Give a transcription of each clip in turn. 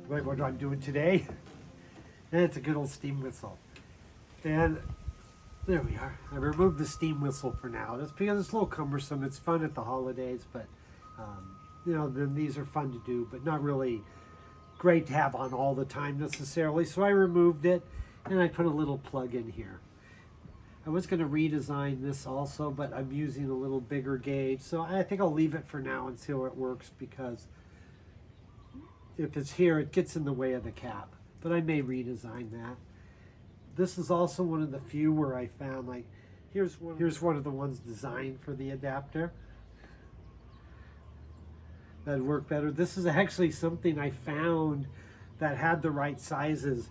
Right, what I'm doing today. And it's a good old steam whistle. And there we are. I removed the steam whistle for now. That's because it's a little cumbersome. It's fun at the holidays, but then these are fun to do, but not really great to have on all the time necessarily. So I removed it and I put a little plug in here. I was going to redesign this also, but I'm using a little bigger gauge. So I think I'll leave it for now and see how it works, because if it's here, it gets in the way of the cap. But I may redesign that. This is also one of the few where I found, like, here's one of the ones designed for the adapter. That'd work better. This is actually something I found that had the right sizes,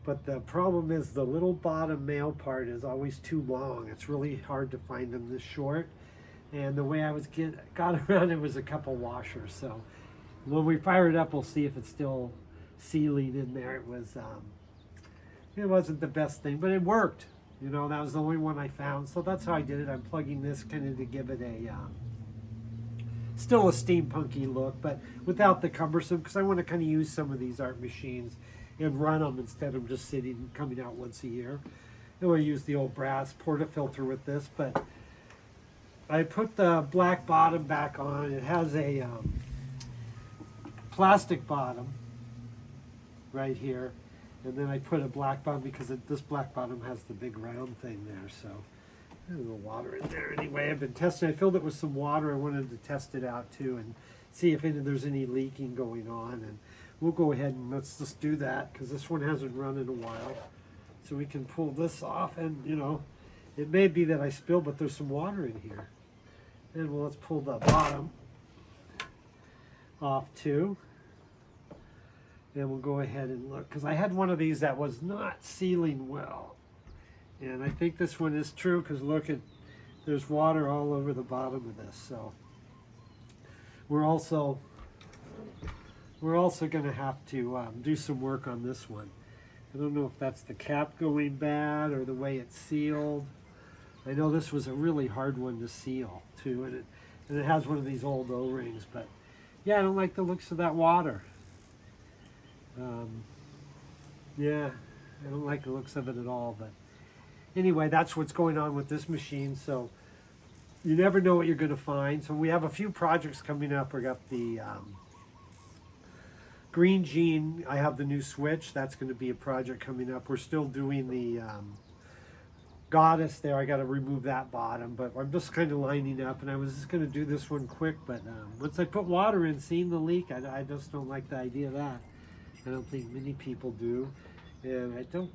but the problem is the little bottom male part is always too long. It's really hard to find them this short. And the way I got around it was a couple washers. So when we fire it up, we'll see if it's still sealing in there. It wasn't the best thing, but it worked. You know, that was the only one I found. So that's how I did it. I'm plugging this kind of to give it a still a steampunky look, but without the cumbersome, because I want to kind of use some of these art machines and run them instead of just sitting, coming out once a year. And we'll use the old brass portafilter with this, but I put the black bottom back on. It has a plastic bottom right here, and then I put a black bottom because this black bottom has the big round thing there. So there's a little water in there anyway. I've been testing. I filled it with some water. I wanted to test it out too and see if there's any leaking going on. And we'll go ahead and let's just do that, because this one hasn't run in a while. So we can pull this off, and it may be that I spill, but there's some water in here. And let's pull the bottom off too. And we'll go ahead and look, because I had one of these that was not sealing well. And I think this one is true, because look, there's water all over the bottom of this. So we're also going to have to do some work on this one. I don't know if that's the cap going bad or the way it's sealed. I know this was a really hard one to seal too, and it has one of these old O-rings. But yeah, I don't like the looks of that water. Yeah, I don't like the looks of it at all. But anyway, that's what's going on with this machine. So you never know what you're going to find. So we have a few projects coming up. We got the Green Jean. I have the new switch. That's going to be a project coming up. We're still doing the Goddess there. I got to remove that bottom, but I'm just kind of lining up, and I was just going to do this one quick, but once I put water in, seeing the leak, I just don't like the idea of that. I don't think many people do, and I don't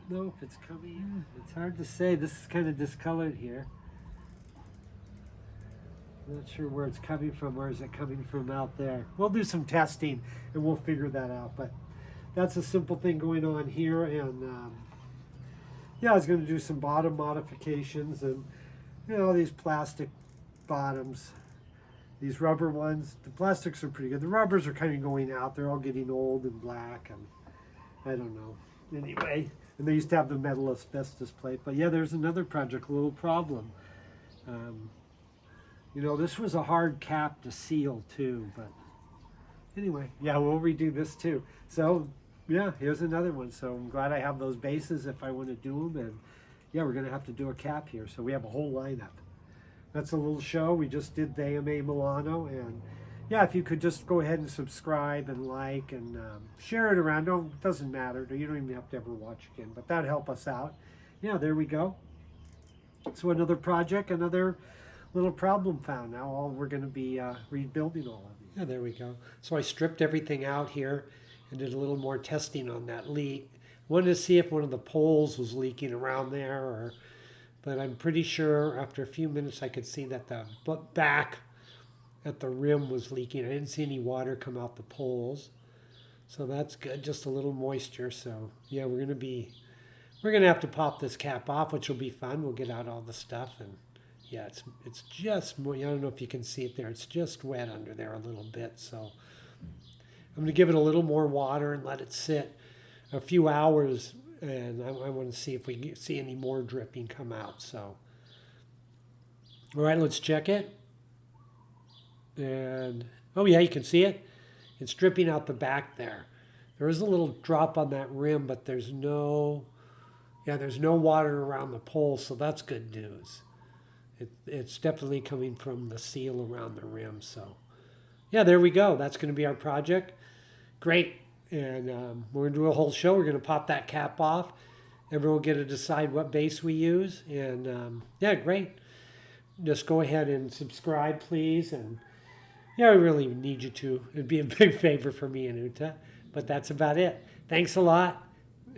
know if it's coming. It's hard to say. This is kind of discolored here. Not sure where it's coming from, or is it coming from out there? We'll do some testing and we'll figure that out, but that's a simple thing going on here. And yeah, I was going to do some bottom modifications, and these plastic bottoms, these rubber ones, the plastics are pretty good. The rubbers are kind of going out. They're all getting old and black, and I don't know. Anyway, and they used to have the metal asbestos plate. But yeah, there's another project, a little problem. This was a hard cap to seal too, but anyway, yeah, we'll redo this too. So yeah, here's another one. So I'm glad I have those bases if I want to do them. And yeah, we're going to have to do a cap here. So we have a whole lineup. That's a little show. We just did the AMA Milano. And yeah, if you could just go ahead and subscribe and like and share it around. It doesn't matter. You don't even have to ever watch again, but that'd help us out. Yeah, there we go. So another project, another little problem found. Now we're going to be rebuilding all of these. Yeah, there we go. So I stripped everything out here and did a little more testing on that leak. Wanted to see if one of the poles was leaking around there, but I'm pretty sure after a few minutes I could see that the back at the rim was leaking. I didn't see any water come out the poles, so that's good. Just a little moisture. So yeah, we're gonna have to pop this cap off, which will be fun. We'll get out all the stuff, and yeah, it's just, I don't know if you can see it there. It's just wet under there a little bit. So I'm going to give it a little more water and let it sit a few hours. And I want to see if we see any more dripping come out. So, all right, let's check it. And, oh yeah, you can see it. It's dripping out the back there. There is a little drop on that rim, but there's no water around the pole, so that's good news. It's definitely coming from the seal around the rim. So yeah, there we go. That's going to be our project. Great. And we're going to do a whole show. We're going to pop that cap off. Everyone will get to decide what base we use. And yeah, great. Just go ahead and subscribe, please. And yeah, I really need you to. It'd be a big favor for me and Uta. But that's about it. Thanks a lot.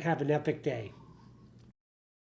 Have an epic day.